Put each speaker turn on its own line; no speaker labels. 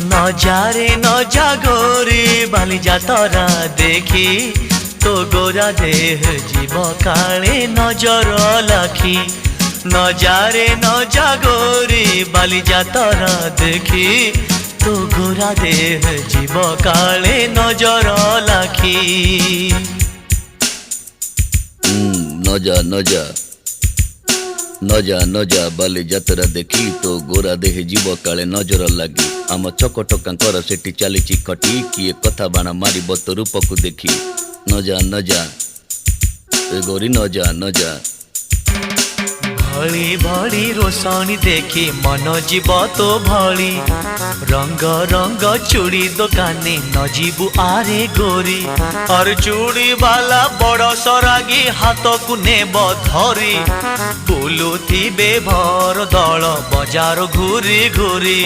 নজারে নজা গোরি বালি যাতরা দেখি তো গোরা দেহ জীব কালে নজর লাখি নজারে নজা গোরি বালি যাতরা দেখি তো গোরা দেহ জীব কালে নজর লাখি
নজা নজা নজা নজা বালি যাত্ରା দেখি তো গোরা দেহে জীବ କାଳେ ନଜର ଲାଗି ଆମ ଚକଟକାଙ୍କର ସେଠି ଚାଲିଛି ଖଟି କିଏ କଥା ବାଣ ମାରିବ ତୋ ରୂପକୁ ଦେଖି ନଜା ନଜା ଏ ଗୋରି ନଜା ନଜା
भली भली रोशनी देखी मन जीव तो भली रंग रंग चूड़ी दुकानी न जीवु आरे गोरी और चूड़ी वाला बड़ सरागी हाथ को नेब धरी बुलुथिबे भर दल बजार घूरी घूरी।